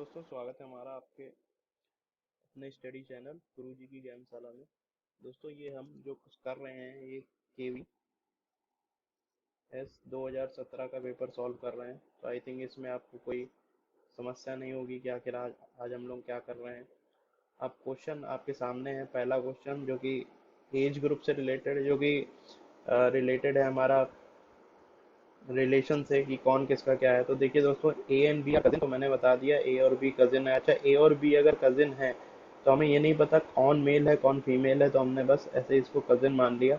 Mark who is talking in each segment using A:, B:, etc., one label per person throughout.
A: दोस्तों, स्वागत है हमारा आपके अपने स्टडी चैनल गुरुजी की ज्ञानशाला में। दोस्तों, ये हम जो कुछ कर रहे हैं ये केवी एस 2017 का पेपर सॉल्व कर रहे हैं। तो आई थिंक इसमें आपको कोई समस्या नहीं होगी कि आखिर आज हम लोग क्या कर रहे हैं। अब क्वेश्चन आपके सामने है। पहला क्वेश्चन जो कि एज ग्रुप से रिलेटेड है, जो कि रिलेटेड है हमारा रिलेशन से कि कौन किसका क्या है। तो देखिए दोस्तों, ए एंड बी कजिन, तो मैंने बता दिया ए और बी कजिन है। अच्छा, ए और बी अगर कजिन है तो हमें ये नहीं पता कौन मेल है कौन फीमेल है, तो हमने बस ऐसे इसको कजिन मान लिया।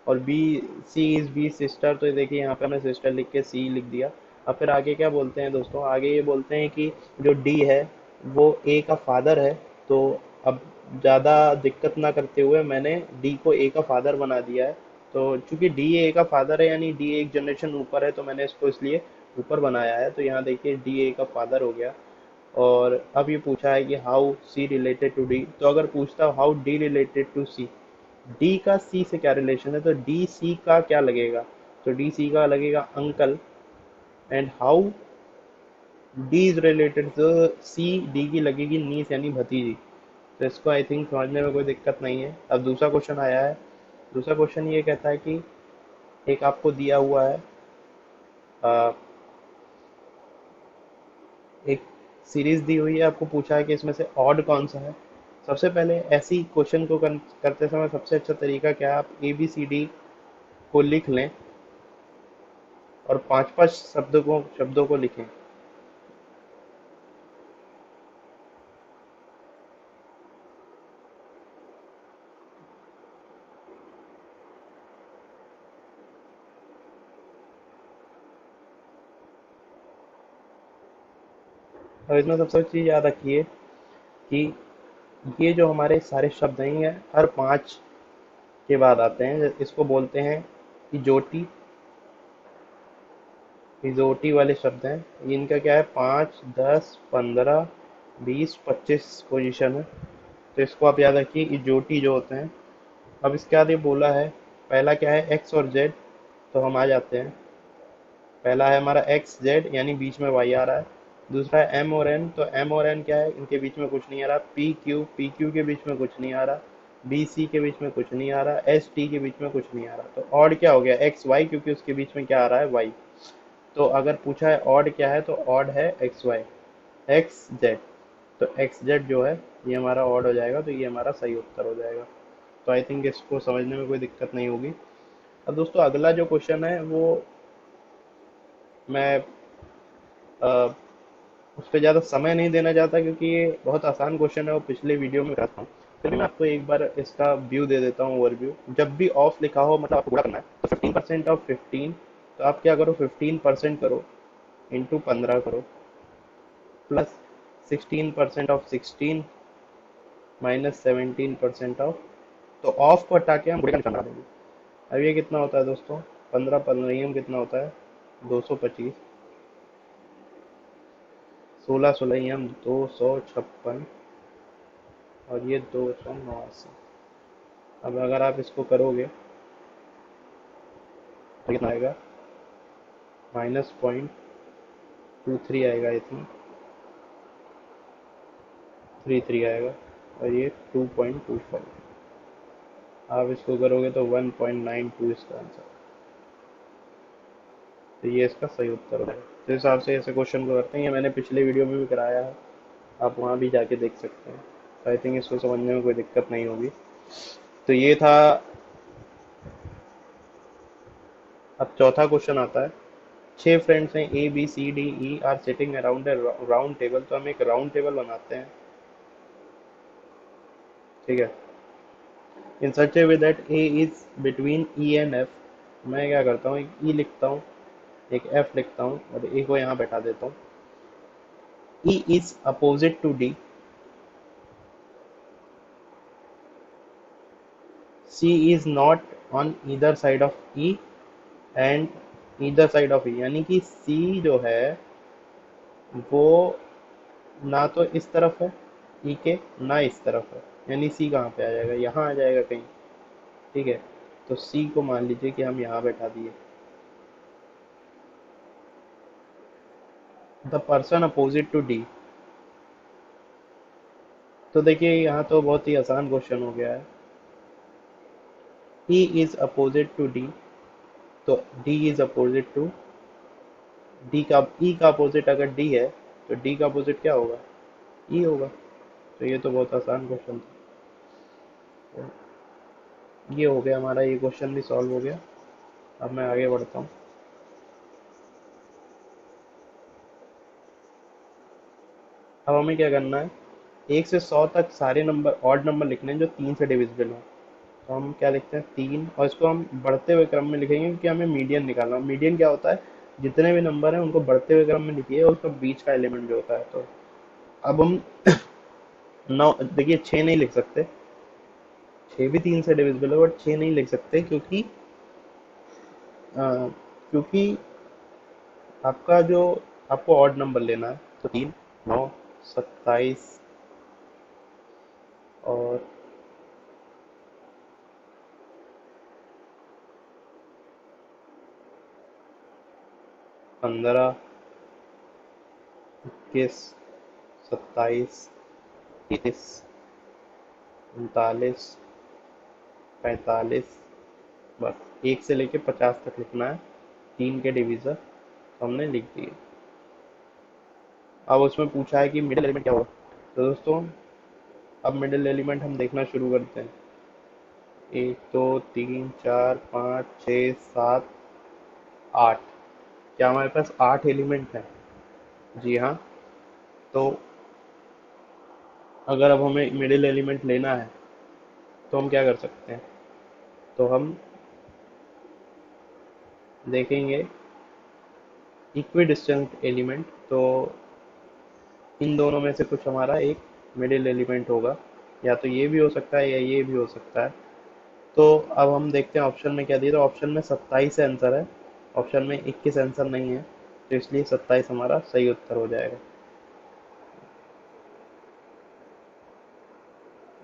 A: और B C is B sister, तो देखिए यहाँ पे हमने सिस्टर लिख के सी लिख दिया। अब फिर आगे क्या बोलते हैं दोस्तों, आगे ये बोलते हैं कि जो डी है वो ए का फादर है। तो अब ज़्यादा दिक्कत ना करते हुए मैंने डी को ए का फादर बना दिया है। तो चूंकि डी ए का फादर है यानी डी एक जनरेशन ऊपर है, तो मैंने इसको इसलिए ऊपर बनाया है। तो यहाँ देखिए डी ए का फादर हो गया। और अब ये पूछा है कि how C related to D, तो अगर पूछता हूँ how D related to C, D का सी से क्या रिलेशन है, तो डी सी का क्या लगेगा, तो डी सी का लगेगा uncle. And how D is related, तो सी डी की लगेगी नीस यानी भतीजी। तो इसको आई थिंक समझने में कोई दिक्कत नहीं है। अब दूसरा क्वेश्चन आया है। दूसरा क्वेश्चन ये कहता है कि एक आपको दिया हुआ है अ, एक सीरीज दी हुई है, आपको पूछा है कि इसमें से ऑड कौन सा है। सबसे पहले ऐसी क्वेश्चन को करते समय सबसे अच्छा तरीका क्या है, आप ए बी सी डी को लिख लें और पांच पांच शब्दों को लिखें। और इसमें सबसे चीज याद रखिए कि ये जो हमारे सारे शब्द हैं ये हर पांच के बाद आते हैं। इसको बोलते हैं इजोटी। इजोटी वाले शब्द हैं। इनका क्या है, 5, 10, 15, 20, 25 पोजीशन है। तो इसको आप याद रखिए, इजोटी जो होते हैं। अब इसके बाद ये बोला है, पहला क्या है एक्स और जेड, तो हम आ जाते हैं। पहला है हमारा एक्स जेड यानी बीच में वाई आ रहा है। दूसरा है एम और एन, तो एम और एन क्या है, इनके बीच में कुछ नहीं आ रहा। पी क्यू के बीच में कुछ नहीं आ रहा। बी सी के बीच में कुछ नहीं आ रहा। एस टी के बीच में कुछ नहीं आ रहा। तो ऑड क्या हो गया, एक्स वाई, क्योंकि उसके बीच में क्या आ रहा है, वाई। तो अगर पूछा है ऑड क्या है, तो ऑड है एक्स वाई, एक्स जेड। तो एक्स जेड जो है ये हमारा ऑड हो जाएगा, तो ये हमारा सही उत्तर हो जाएगा। तो आई थिंक इसको समझने में कोई दिक्कत नहीं होगी। अब दोस्तों, अगला जो क्वेश्चन है वो मैं उस पर ज़्यादा समय नहीं देना चाहता, क्योंकि ये बहुत आसान क्वेश्चन है और पिछले वीडियो में करता हूँ। फिर भी मैं आपको एक बार इसका व्यू दे देता हूँ, ओवरव्यू। जब भी ऑफ लिखा हो मतलब आपको पूरा करना है, तो 15% ऑफ 15, तो आप क्या करो, 15% करो इंटू 15 करो, प्लस 16% ऑफ 16 माइनस 17% ऑफ। तो ऑफ को हटा के हम पूरे का निशान लगा देंगे। अब ये कितना होता है दोस्तों, 15 15 कितना होता है, 225। 16 16 256, और ये 289। अब अगर आप इसको करोगे तो कितना आएगा, -0.23 आएगा, आई थिंक 33 आएगा। और ये 2.25, आप इसको करोगे तो 1.92 इसका आंसर। तो ये इसका सही उत्तर होगा। तो इस हिसाब से ऐसे क्वेश्चन को करते हैं। ये मैंने पिछले वीडियो में भी कराया है, आप वहाँ भी जाके देख सकते हैं। तो आई थिंक इसको समझने में कोई दिक्कत नहीं होगी। तो ये था। अब चौथा क्वेश्चन आता है। 6 फ्रेंड्स हैं, A B C D E are sitting around a round table. तो हम एक राउंड टेबल बनाते हैं, ठीक है, in such a way that A is between E and F. मैं क्या करता हूँ, एक ई लिखता हूँ, एक एफ लिखता हूँ, और ए को यहाँ बैठा देता हूँ। E is opposite to D, C is not on either side of E and either side of E, यानी कि सी जो है वो ना तो इस तरफ है ई के, ना इस तरफ है। यानी सी कहाँ पे आ जाएगा, यहाँ आ जाएगा कहीं, ठीक है। तो सी को मान लीजिए कि हम यहाँ बैठा दिए। The person opposite to D, तो देखिए यहाँ तो बहुत ही आसान क्वेश्चन हो गया है। E is opposite to D, तो D is opposite to D का, E का अपोजिट अगर D है तो D का अपोजिट क्या होगा? E होगा। तो ये तो बहुत आसान क्वेश्चन था। तो ये हो गया हमारा, ये क्वेश्चन भी सॉल्व हो गया। अब मैं आगे बढ़ता हूँ। अब हमें क्या करना है, 1 से 100 तक सारे नंबर, ऑड नंबर लिखने हैं जो 3 से डिविजिबल हो। तो हम क्या लिखते हैं, 3, और इसको हम बढ़ते हुए क्रम में लिखेंगे क्योंकि हमें मीडियन निकालना है। मीडियन क्या होता है, जितने भी नंबर हैं उनको बढ़ते हुए क्रम में लिखिए और उसका बीच का एलिमेंट जो होता है। तो अब हम 9, देखिए 6 नहीं लिख सकते, 6 भी 3 से डिविजिबल है, बट 6 नहीं लिख सकते क्योंकि आपका जो, आपको ऑड नंबर लेना है। तो 3, 9, 27 और 15, 21, 27, 30, 39, 45, बस 1 से लेके 50 तक लिखना है, 3 के डिवीजर। तो हमने लिख दिए। अब उसमें पूछा है कि मिडिल एलिमेंट क्या होगा। तो दोस्तों अब मिडिल एलिमेंट हम देखना शुरू करते हैं। 1, 2, 3, 4, 5, 6, 7, 8। क्या हमारे पास 8 एलिमेंट है? जी हाँ। तो अगर अब हमें मिडिल एलिमेंट लेना है तो हम क्या कर सकते हैं, तो हम देखेंगे इक्वी डिस्टेंट एलिमेंट। तो इन दोनों में से कुछ हमारा एक मिडिल एलिमेंट होगा, या तो ये भी हो सकता है या ये भी हो सकता है। तो अब हम देखते हैं ऑप्शन में क्या दिया। तो ऑप्शन में 27 आंसर है, ऑप्शन में 21 आंसर नहीं है, तो इसलिए 27 हमारा सही उत्तर हो जाएगा।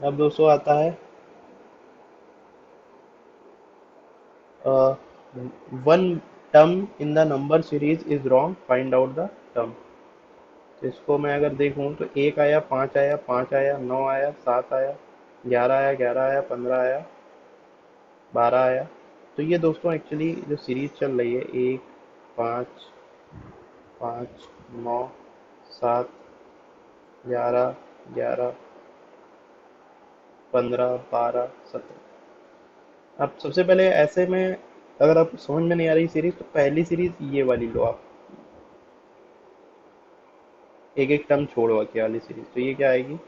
A: अब दोस्तों आता है one term in the number series is wrong, find out the term. तो इसको मैं अगर देखूं तो 1 आया, 5 आया, 5 आया, 9 आया, 7 आया, 11 आया, 11 आया, 15 आया, 12 आया। तो ये दोस्तों एक्चुअली जो सीरीज चल रही है, 1, 5, 5, 9, 7, 11, 11, 15, 12, 17। अब सबसे पहले ऐसे में अगर आप समझ में नहीं आ रही सीरीज, तो पहली सीरीज ये वाली लो आप, एक एक टर्म छोड़ के वाली सीरीज। तो ये क्या आएगी,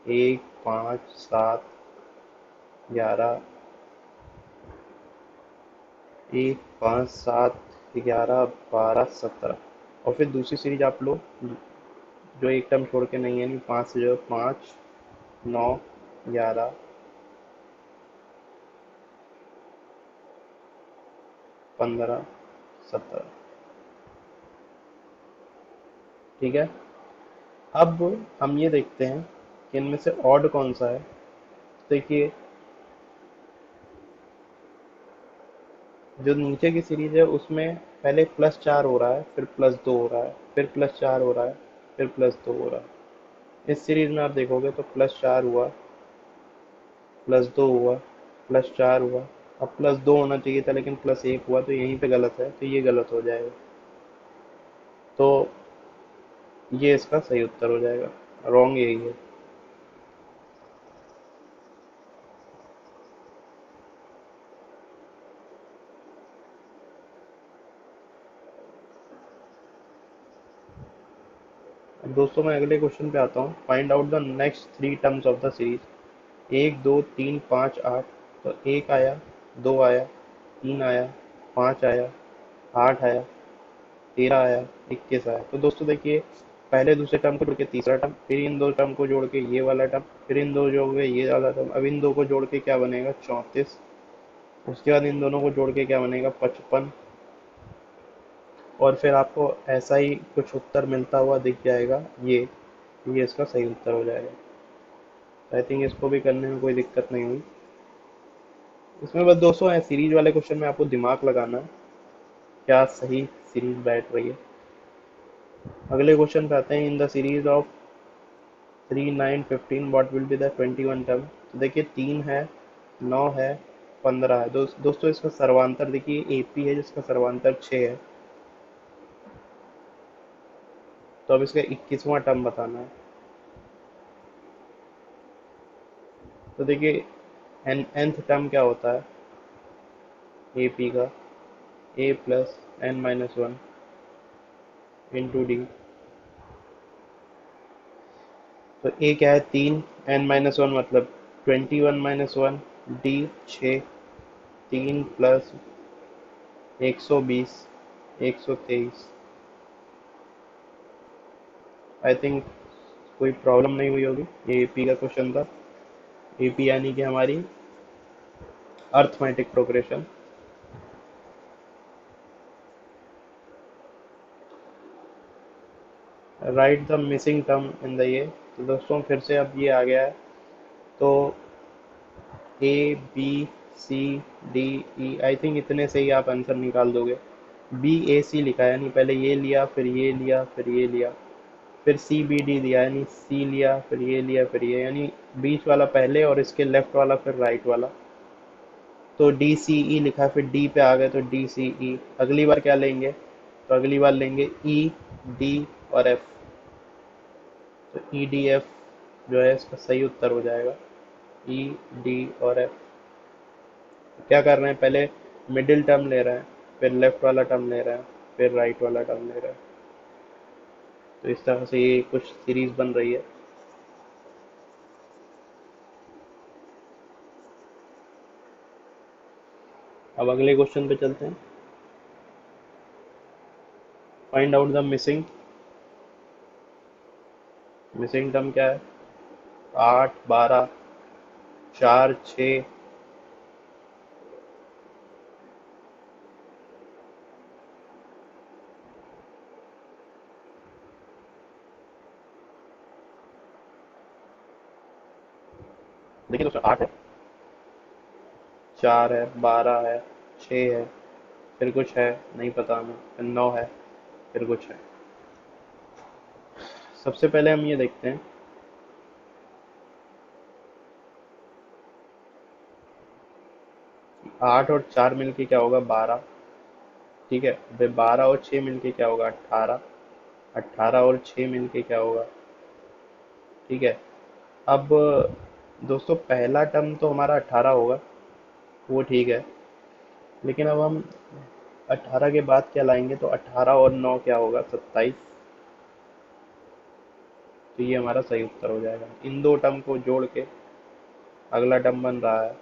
A: 1, 5, 7, 11, 1, 5, 7, 11, 12, 17। और फिर दूसरी सीरीज आप लो जो एक टर्म छोड़ के नहीं है, नहीं, 5 से जो 5, 9, 11, 15, 17। ठीक है। अब हम ये देखते हैं कि इनमें से ऑड कौन सा है। देखिए जो नीचे की सीरीज है उसमें पहले +4 हो रहा है, फिर +2 हो रहा है, फिर +4 हो रहा है, फिर +2 हो रहा है। इस सीरीज में आप देखोगे तो +4 हुआ, +2 हुआ, +4 हुआ। अब +2 होना चाहिए था लेकिन +1 हुआ, तो यहीं पे गलत है, तो ये गलत हो जाएगा। तो ये इसका सही उत्तर हो जाएगा, रॉन्ग यही है। अब दोस्तों मैं अगले क्वेश्चन पे आता हूँ। Find out the next 3 terms of the series. 1, 2, 3, 5, 8। तो 1 आया, 2 आया, 3 आया, 5 आया, 8 आया, 13 आया, 21 आया। तो दोस्तों देखिए, पहले दूसरे टर्म को जोड़ के तीसरा टर्म, फिर इन दो टर्म को जोड़ के ये वाला टर्म, फिर इन दो जोड़ के ये वाला टर्म। अब इन दो को जोड़ के क्या बनेगा, 34। उसके बाद इन दोनों को जोड़ के क्या बनेगा, 55। और फिर आपको ऐसा ही कुछ उत्तर मिलता हुआ दिख जाएगा, ये इसका सही उत्तर हो जाएगा। आई थिंक इसको भी करने में कोई दिक्कत नहीं हुई। इसमें बस दोस्तों है, सीरीज वाले क्वेश्चन में आपको दिमाग लगाना है, क्या सही सीरीज बैठ रही है। अगले क्वेश्चन पे आते हैं। In the series of 3 9 15 what will be the 21 term. तो देखिए 3 है, 9 है, 15 है। दोस्तों इसका सर्वांतर देखिए एपी है जिसका सर्वांतर 6 है। तो अब इसका 21वां टर्म बताना है। तो देखिए nth टर्म क्या होता है एपी का, a plus n minus one into d. तो ए क्या है 3, एन माइनस वन मतलब 21 - 1, डी 6, 3 प्लस 120 123। आई थिंक कोई प्रॉब्लम नहीं हुई होगी। ये एपी का क्वेश्चन था। एपी यानी कि हमारी arithmetic progression. Right the missing term in the ये। तो दोस्तों फिर से अब ये आ गया है। तो A B C D E, I think इतने से ही आप आंसर निकाल दोगे। बी ए सी लिखा है यानी पहले ये लिया फिर ये लिया फिर ये लिया, फिर सी बी डी दिया यानी सी लिया फिर ये लिया फिर ये, यानी बीच वाला पहले और इसके लेफ्ट वाला फिर राइट वाला। तो डी सी ई लिखा फिर डी पे आ गए तो डी सी ई। अगली बार क्या लेंगे, तो अगली बार लेंगे ई डी और एफ। तो ई डी एफ जो है इसका सही उत्तर हो जाएगा, ई डी और एफ। क्या कर रहे हैं, पहले मिडिल टर्म ले रहे हैं, फिर लेफ्ट वाला टर्म ले रहे हैं, फिर राइट वाला टर्म ले रहे हैं। तो इस तरह से ये कुछ सीरीज बन रही है। अब अगले क्वेश्चन पे चलते हैं। Find out the missing. Missing term क्या है, 8 12 4 6। देखिए दोस्तों 8 है, 4 है, 12 है, 6 है, फिर कुछ है नहीं पता हमें, फिर 9 है, फिर कुछ है। सबसे पहले हम ये देखते हैं 8 और 4 मिलके क्या होगा 12। ठीक है, फिर 12 और 6 मिलके क्या होगा 18। 18 और 6 मिलके क्या होगा, ठीक है। अब दोस्तों पहला टर्म तो हमारा 18 होगा, वो ठीक है। लेकिन अब हम 18 के बाद क्या लाएंगे, तो 18 और 9 क्या होगा 27। तो ये हमारा सही उत्तर हो जाएगा। इन दो टर्म को जोड़ के अगला टर्म बन रहा है।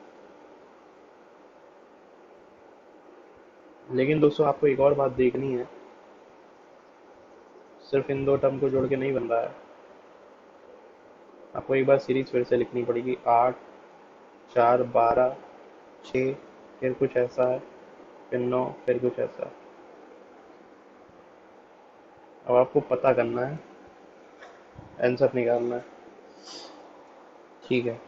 A: लेकिन दोस्तों आपको एक और बात देखनी है, सिर्फ इन दो टर्म को जोड़ के नहीं बन रहा है। आपको एक बार सीरीज फिर से लिखनी पड़ेगी, 8 4 12 6, फिर कुछ ऐसा है, फिर 9, फिर कुछ ऐसा है। अब आपको पता करना है, आंसर निकालना है। ठीक है,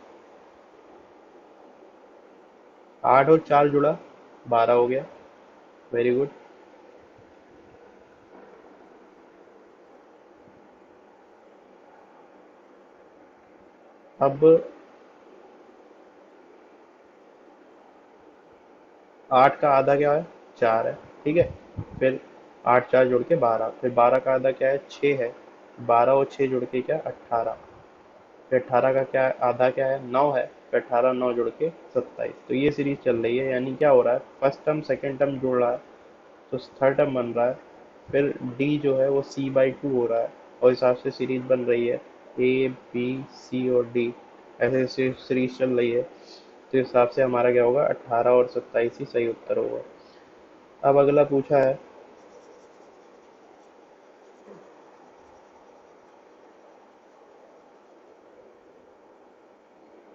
A: 8 और 4 जुड़ा 12 हो गया। Very good. अब 8 का आधा क्या है 4 है, ठीक है। फिर 8 4 जुड़ के 12, फिर 12 का आधा क्या है 6 है, 12 और 6 जुड़ के क्या 18। फिर 18 का क्या आधा क्या है 9 है, फिर 18 9 जुड़ के 27। तो ये सीरीज चल रही है, यानी क्या हो रहा है फर्स्ट टर्म सेकंड टर्म जुड़ रहा है तो थर्ड टर्म बन रहा है। फिर डी जो है वो c/2 हो रहा है और इस हिसाब से सीरीज बन रही है ए बी सी और डी, ऐसे ऐसे सीरीज चल रही है। तो इस हिसाब से हमारा क्या होगा 18 और 27 ही सही उत्तर होगा। अब अगला पूछा है,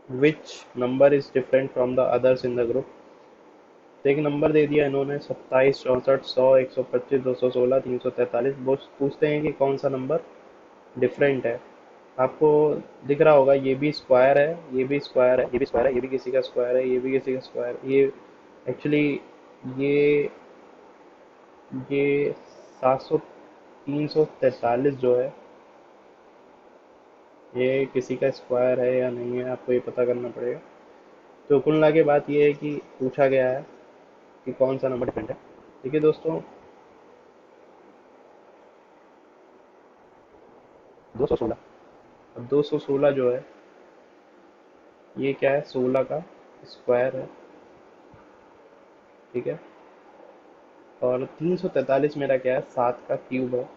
A: which number is different from the others in the group. तो एक नंबर दे दिया इन्होंने 27 64 100 125 216 343। वो पूछते हैं कि कौन सा नंबर डिफरेंट है। आपको दिख रहा होगा ये भी स्क्वायर है, ये भी स्क्वायर है, ये भी स्क्वायर है, ये भी किसी का स्क्वायर है, ये भी किसी का स्क्वायर है। ये एक्चुअली ये ये 700 343 जो है ये किसी का स्क्वायर है या नहीं है आपको ये पता करना पड़ेगा। तो कुल मिला के बात ये है कि पूछा गया है कि कौन सा नंबर डिफरेंट है। ठीक है दोस्तों, 216। अब 216 जो है ये क्या है, 16 का स्क्वायर है। ठीक है। और 343 मेरा क्या है, 7 का क्यूब है।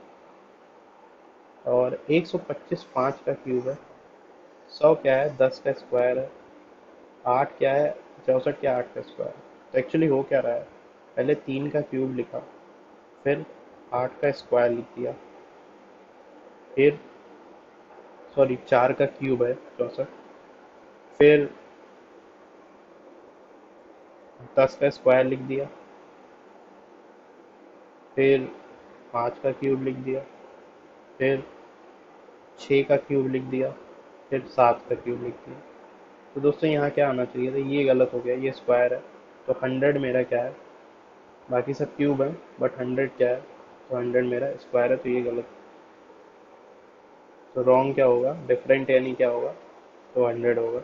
A: और 125 5 का क्यूब है। 100 क्या है, 10 का स्क्वायर है। 8 क्या है, 64 क्या, 8 का स्क्वायर। तो एक्चुअली हो क्या रहा है, पहले 3 का क्यूब लिखा, फिर 8 का स्क्वायर लिख दिया, फिर सॉरी 4 का क्यूब है 64, फिर 10 का स्क्वायर लिख दिया, फिर 5 का क्यूब लिख दिया, फिर 6 का क्यूब लिख दिया, फिर 7 का क्यूब लिख दिया। तो दोस्तों यहाँ क्या आना चाहिए था, ये गलत हो गया, ये स्क्वायर है। तो 100 मेरा क्या है, बाकी सब क्यूब है बट 100 क्या है, तो 100 मेरा स्क्वायर है, तो ये गलत। तो रॉन्ग क्या होगा, डिफरेंट यानी क्या होगा, तो 100 होगा।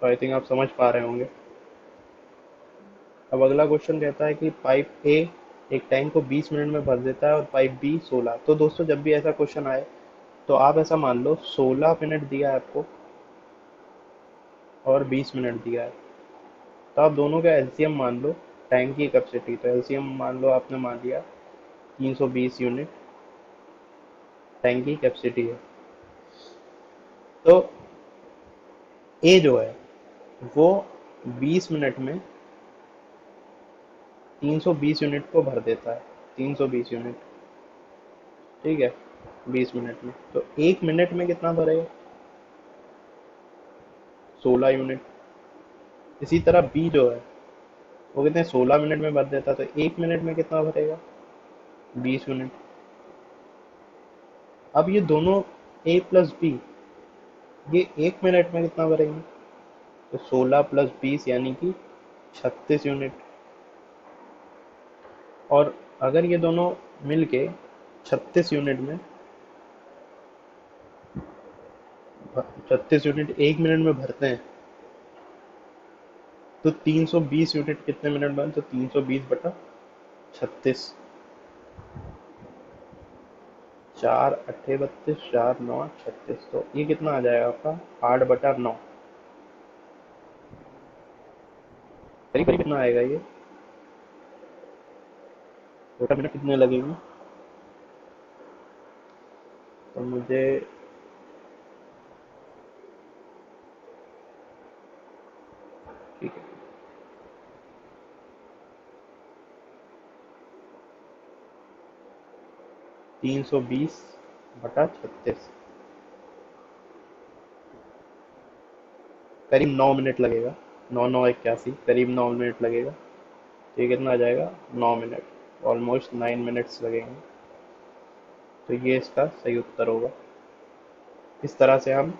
A: तो आई थिंक आप समझ पा रहे होंगे। अब अगला क्वेश्चन कहता है कि पाइप ए एक टैंक को 20 मिनट में भर देता है और पाइप बी 16। तो दोस्तों जब भी ऐसा क्वेश्चन आए तो आप ऐसा मान लो 16 मिनट दिया है आपको और 20 मिनट दिया है, तो आप दोनों का एलसीएम मान लो। टैंक की कैपेसिटी, तो एलसीएम मान लो आपने मान लिया 320 यूनिट टैंक की कैपेसिटी है। तो ए जो है वो 20 मिनट में 320 यूनिट को भर देता है, 320 यूनिट। ठीक है, 20 मिनट में, तो 1 मिनट में कितना भरेगा, 16 यूनिट। इसी तरह बी जो है वो कितने 16 मिनट में भर देता है, तो 1 मिनट में कितना भरेगा, 20 यूनिट। अब ये दोनों ए प्लस बी, ये 1 मिनट में कितना भरेंगे, तो 16 प्लस 20 यानी कि 36 यूनिट। और अगर ये दोनों मिलके 36 यूनिट में, 36 यूनिट 1 मिनट में भरते हैं, तो 320 यूनिट कितने मिनट में, तो 320/36। 4 8 32, 4 9 36, तो ये कितना आ जाएगा आपका, 8/9। करीब करीब कितना आएगा ये, टोटल मिनट कितने लगेंगे, तो मुझे ठीक है, 320/36, करीब 9 मिनट लगेगा। 9 9 81, करीब 9 मिनट लगेगा। तो ये कितना आ जाएगा, 9 मिनट, ऑलमोस्ट 9 मिनट्स लगेंगे। तो ये इसका सही उत्तर होगा। इस तरह से हम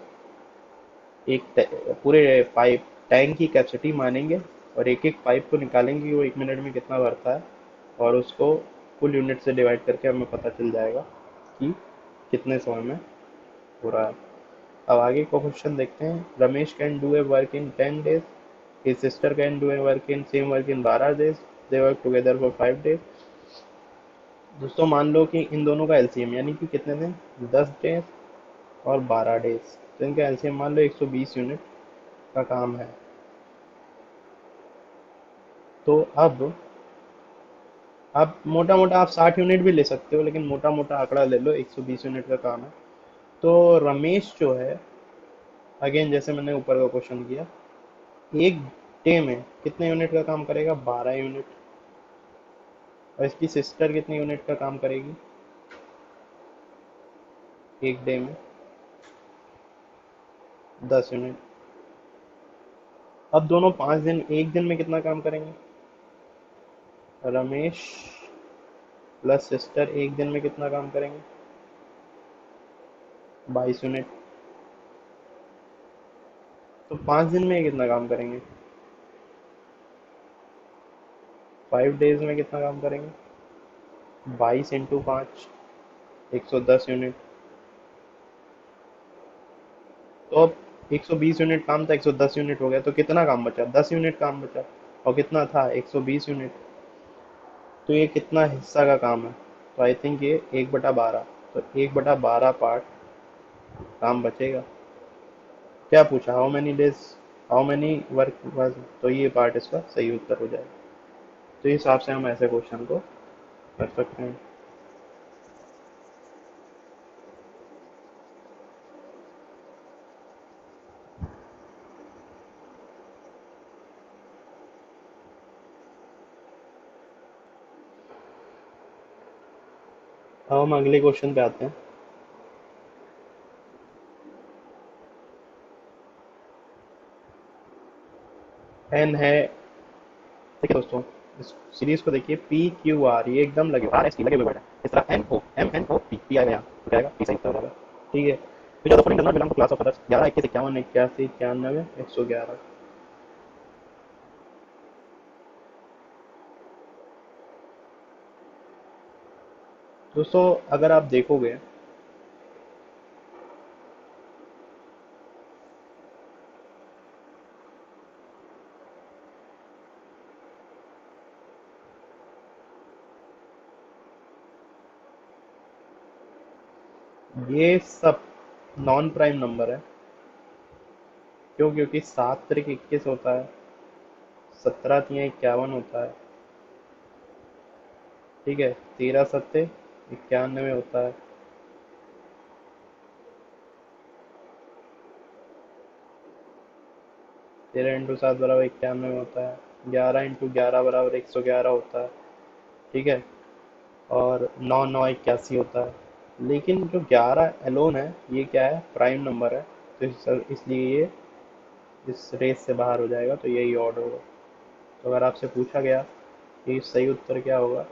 A: पूरे पाइप टैंक की कैपेसिटी मानेंगे और एक एक पाइप को निकालेंगे कि वो 1 मिनट में कितना भरता है, और उसको कुल यूनिट से डिवाइड करके हमें पता चल जाएगा कि कितने समय में हो रहा है। अब आगे का क्वेश्चन देखते हैं। Ramesh can do a work in 10 days, his sister can do a work in same work in 12 days, they work together for 5 days। दोस्तों मान लो कि इन दोनों का एलसीएम यानी कि कितने दिन, 10 डेज और 12 डेज, तो इनका एलसीएम मान लो 120 यूनिट का काम है। तो अब मोटा मोटा आप 60 यूनिट भी ले सकते हो, लेकिन मोटा मोटा आंकड़ा ले लो, 120 यूनिट का काम है। तो रमेश जो है, अगेन जैसे मैंने ऊपर का क्वेश्चन किया, एक डे में कितने यूनिट का काम करेगा, 12 यूनिट। और इसकी सिस्टर कितने यूनिट का काम करेगी एक डे में, 10 यूनिट। अब दोनों 5 दिन, एक दिन में कितना काम करेंगे, रमेश प्लस सिस्टर एक दिन में कितना काम करेंगे, 22 यूनिट। तो 5 दिन में ये कितना काम करेंगे, 5 डेज में कितना काम करेंगे, 22 × 5, 110 यूनिट। तो अब 120 यूनिट काम था, 110 यूनिट हो गया, तो कितना काम बचा? 10 यूनिट काम बचा। और कितना था? 120 यूनिट। तो ये कितना हिस्सा का काम है? तो आई थिंक ये 1/12। तो 1/12 पार्ट काम बचेगा। क्या पूछा? How many days, how many work work, तो ये पार्ट इसका सही उत्तर हो जाएगा। तो इस हिसाब से हम ऐसे क्वेश्चन को कर सकते हैं। अब हम अगले क्वेश्चन पे आते हैं। एन है, देखिए दोस्तों, इस सीरीज को देखिए, पी क्यू आर, ये एकदम लगे आर एस टी लगे हुए वर्ड है। इस तरह N O M N O P P आएगा यहाँ, तो क्या आएगा? पी सही उत्तर हो जाएगा। ठीक है। तो जो following does not belong to class of others, 11 21 51 81 91 111। दोस्तों अगर आप देखोगे, ये सब नॉन प्राइम नंबर है। क्यों? क्योंकि 7 × 21 होता है, 17 × 51 होता है, ठीक है, 13 × 7 = 91 होता है, 13 × 7 = 91 होता है, 11 × 11 = 111 होता है, ठीक है, और 9 9 81 होता है। लेकिन जो 11 एलोन है, ये क्या है? प्राइम नंबर है। तो इसलिए ये इस रेस से बाहर हो जाएगा, तो यही ऑड होगा। तो अगर आपसे पूछा गया कि सही उत्तर क्या होगा,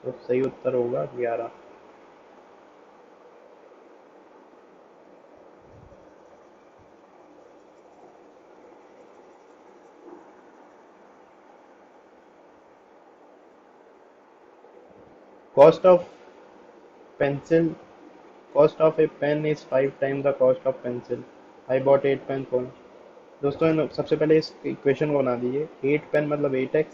A: तो सही उत्तर होगा 11। Cost of pencil, cost of a pen is 5 times the cost of pencil. I bought 8 pen for, दोस्तों सबसे पहले इस इक्वेशन को बना दीजिए। 8 पेन मतलब 8x,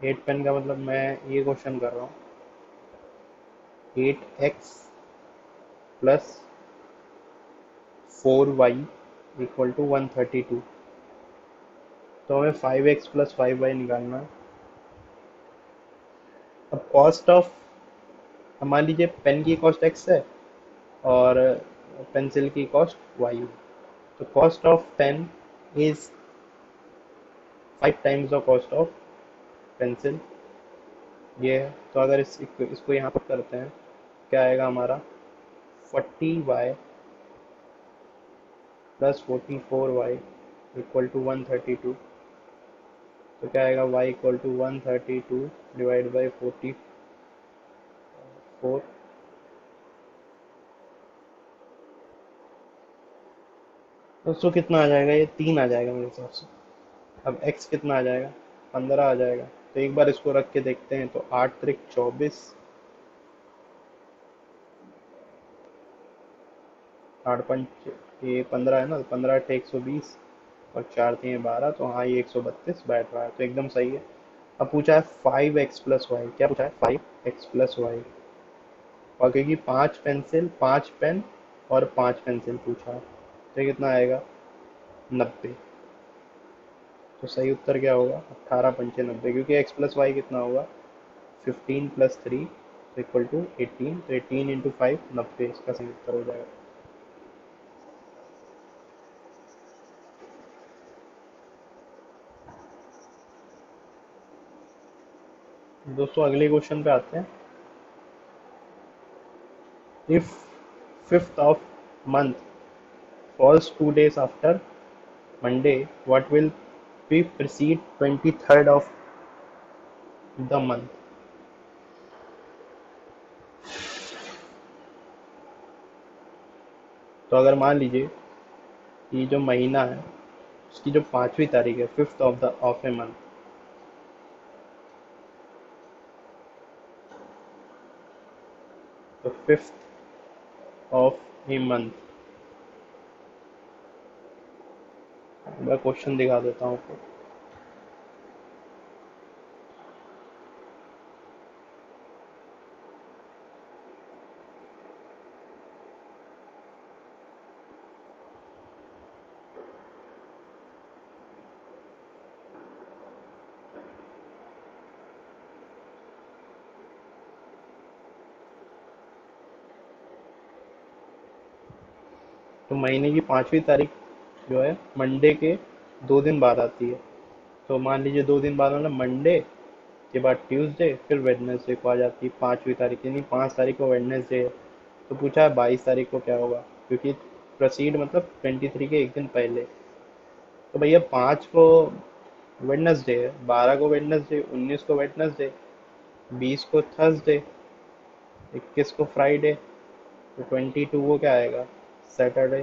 A: 8 पेन का मतलब, मैं ये क्वेश्चन कर रहा हूँ, 8x + 4y = 132। तो हमें 5x + 5y निकालना है। अब कॉस्ट ऑफ, मान लीजिए पेन की कॉस्ट x है और पेंसिल की कॉस्ट y है। तो cost of pen is 5 times the cost of pencil, ये है। तो अगर इसको यहाँ पर करते हैं, क्या आएगा हमारा? 40y + 44y = 132। तो क्या आएगा? y = 132 / 44। दोस्तों कितना आ जाएगा? ये 3 आ जाएगा मेरे हिसाब से। अब x कितना आ जाएगा? 15 आ जाएगा। तो एक बार इसको रख के देखते हैं। तो 8 × 24, 8 × 5 ये 15 है ना, 15 × 8 = 120, और 4 × 3 = 12। तो हाँ, ये 132 बैठ रहा है, तो एकदम सही है। अब पूछा है 5x + y, क्या पूछा है? 5x + y। और क्योंकि 5 पेंसिल, 5 पेन और 5 पेंसिल पूछा है, तो ये कितना आएगा? 90। तो सही उत्तर क्या होगा? 18 × 5 = 90, क्योंकि x + y कितना होगा? 15 + 3 = 18। तो 18 × 5 90, इसका सही उत्तर हो जाएगा। दोस्तों अगले क्वेश्चन पे आते हैं। If 5th of month falls 2 days after Monday, what will be precede 23rd of the month? तो अगर मान लीजिए कि जो महीना है, उसकी जो 5वीं तारीख है, 5th of ए मंथ, तो 5th ऑफ ए मंथ। मैं क्वेश्चन दिखा देता हूँ आपको। तो महीने की 5वीं तारीख जो है मंडे के 2 दिन बाद आती है। तो मान लीजिए 2 दिन बाद मतलब मंडे के बाद ट्यूसडे फिर वेडनेसडे को आ जाती है 5वीं तारीख, यानी 5 तारीख को वेडनेसडे है। तो पूछा है 22 तारीख को क्या होगा, क्योंकि प्रोसीड मतलब 23 के एक दिन पहले। तो भैया 5 को वेडनेसडे है, 12 को वेडनेसडे, 19 को वेडनेसडे, 20 को थर्सडे, 21 को फ्राइडे, तो 22 को क्या आएगा, सैटरडे।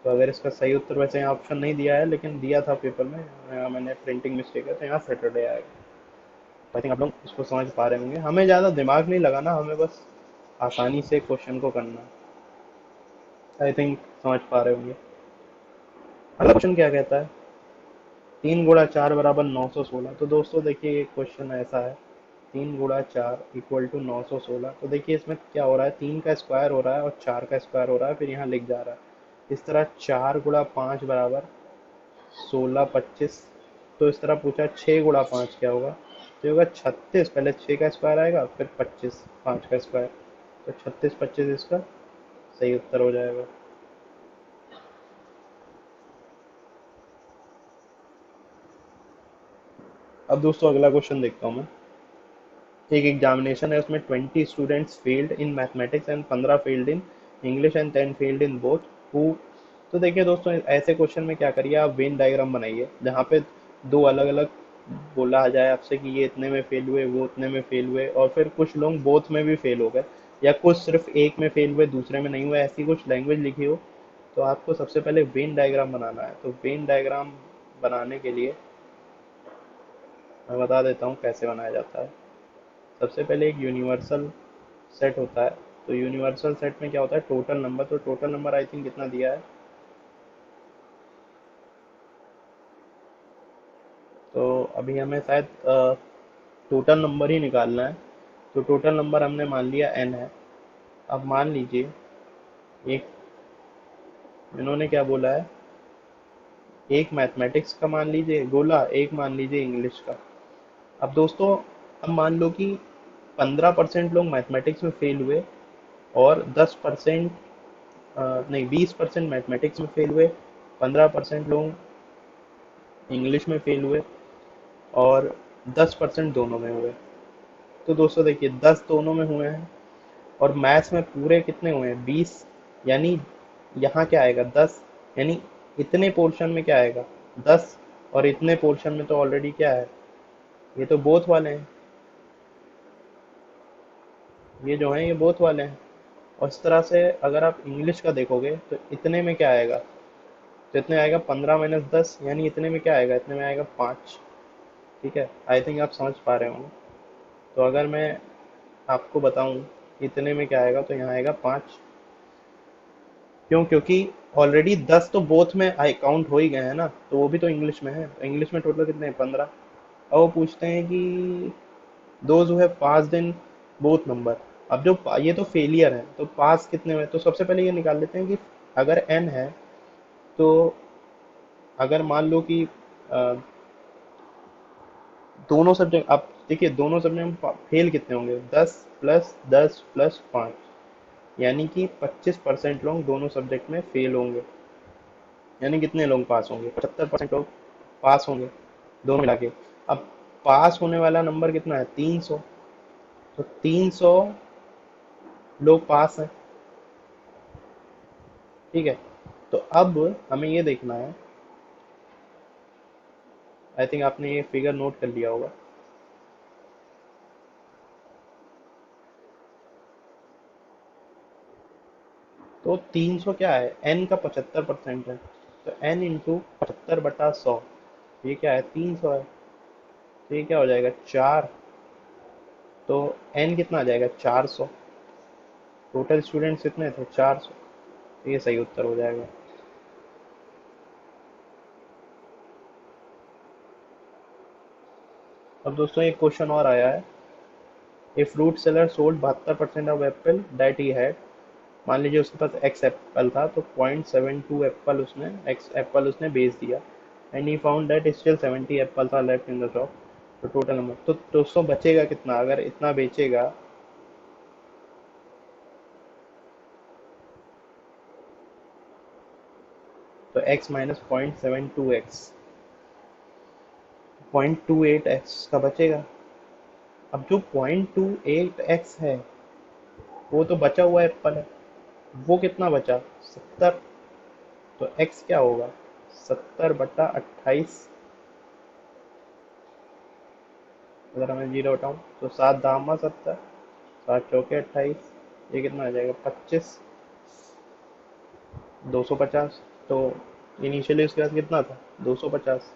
A: तो अगर इसका सही उत्तर, वैसे यहाँ ऑप्शन नहीं दिया है लेकिन दिया था पेपर में, यहाँ मैंने प्रिंटिंग मिस्टेक है तो यहाँ सैटरडे आएगा। आई थिंक आप लोग इसको समझ पा रहे होंगे, हमें ज़्यादा दिमाग नहीं लगाना, हमें बस आसानी से क्वेश्चन को करना। आई थिंक समझ पा रहे होंगे। अगला क्वेश्चन क्या कहता है, 3 गुणा 4 बराबर 916। तो दोस्तों देखिए ये क्वेश्चन ऐसा है, 3 गुणा 4 = 916। तो देखिए इसमें क्या हो रहा है, 3 का स्क्वायर हो रहा है और 4 का स्क्वायर हो रहा है, फिर यहाँ लिख जा रहा है। इस तरह 4 गुणा 5 = 16 25। तो इस तरह पूछा 6 गुणा 5 क्या होगा, तो ये होगा 36। पहले 6 का स्क्वायर आएगा फिर 25 5 का स्क्वायर, तो 36 25 इसका सही उत्तर हो जाएगा। अब दोस्तों अगला क्वेश्चन देखता हूँ मैं। एक एग्जामिनेशन है, उसमें 20 students failed in mathematics and 15 failed in English and 10 failed in both who. तो देखिए दोस्तों ऐसे क्वेश्चन में क्या करिए, आप वेन डायग्राम बनाइए जहाँ पे दो अलग अलग बोला जाए आपसे कि ये इतने में फेल हुए, वो इतने में फेल हुए, और फिर कुछ लोग बोथ में भी फेल हो गए, या कुछ सिर्फ एक में फेल हुए दूसरे में नहीं हुए, ऐसी कुछ लैंग्वेज लिखी हो। तो आपको सबसे पहले वेन डायग्राम बनाना है। तो वेन डायग्राम बनाने के लिए मैं बता देता हूँ कैसे बनाया जाता है। सबसे पहले एक यूनिवर्सल सेट होता है। तो यूनिवर्सल सेट में क्या होता है, टोटल नंबर। तो टोटल नंबर आई थिंक कितना दिया है, तो अभी हमें शायद टोटल नंबर ही निकालना है। तो टोटल नंबर हमने मान लिया n है। अब मान लीजिए एक, इन्होंने क्या बोला है, एक मैथमेटिक्स का मान लीजिए बोला, एक मान लीजिए इंग्लिश का। अब दोस्तों अब मान लो कि 15% लोग मैथमेटिक्स में फेल हुए और 10% नहीं 20% मैथमेटिक्स में फेल हुए, 15% लोग इंग्लिश में फेल हुए और 10% दोनों में हुए। तो दोस्तों देखिए 10 दोनों में हुए हैं और मैथ्स में पूरे कितने हुए हैं, 20। यानी यहाँ क्या आएगा, 10। यानी इतने पोर्शन में क्या आएगा, 10। और इतने पोर्शन में तो ऑलरेडी क्या है, ये तो बोथ वाले हैं, ये जो हैं ये बोथ वाले हैं। और इस तरह से अगर आप इंग्लिश का देखोगे तो इतने में क्या आएगा, तो इतने आएगा 15 - 10, यानी इतने में क्या आएगा, इतने में आएगा 5। ठीक है, आई थिंक आप समझ पा रहे होंगे। तो अगर मैं आपको बताऊं इतने में क्या आएगा, तो यहाँ आएगा 5। क्यों, क्योंकि ऑलरेडी 10 तो बोथ में आई काउंट हो ही गए हैं ना, तो वो भी तो इंग्लिश में है। इंग्लिश में टोटल कितने हैं, 15। अब वो पूछते हैं कि those who have passed in both number. अब जो ये तो फेलियर है, तो पास कितने में, तो सबसे पहले ये निकाल लेते हैं कि अगर n है तो अगर मान लो कि अ, दोनों सब्जेक्ट, आप देखिए दोनों सब्जेक्ट में फेल कितने होंगे, 10 + 10 + 5, यानी कि 25% लोग दोनों सब्जेक्ट में फेल होंगे। यानी कितने लोग पास होंगे, 75% लोग पास होंगे दोनों मिला के। अब पास होने वाला नंबर कितना है, 300। तो 300 लोग पास हैं। ठीक है, तो अब हमें ये देखना है, आई थिंक आपने ये फिगर नोट कर लिया होगा। तो 300 क्या है, n का 75% है। तो n इंटू 75/100, ये क्या है, 300 है। तो ये क्या हो जाएगा, 4। तो n कितना आ जाएगा, 400। टोटल स्टूडेंट्स कितने थे? 400। ये सही उत्तर हो जाएगा। अब दोस्तों एक क्वेश्चन और आया है। A fruit seller sold 72% of Apple that he had. मान लीजिए उसके पास एक्स एप्पल था, तो 0.72 एप्पल उसने एक्स एप्पल उसने बेच दिया। And he found that still 70 Apple था लेफ्ट इन द शॉप। तो टोटल नंबर तो दोस्तों बचेगा कितना अगर इतना बेचेगा? तो x माइनस 0.72x, 0.28x का बचेगा। अब जो 0.28x है वो तो बचा हुआ एप्पल है, वो कितना बचा? 70। तो x क्या होगा? 70/28। अगर मैं जीरो हटाऊँ तो 7 दामा 70, 7 चौके 28, ये कितना आ जाएगा? 25, 250। तो इनिशियली उसके पास कितना था? 250।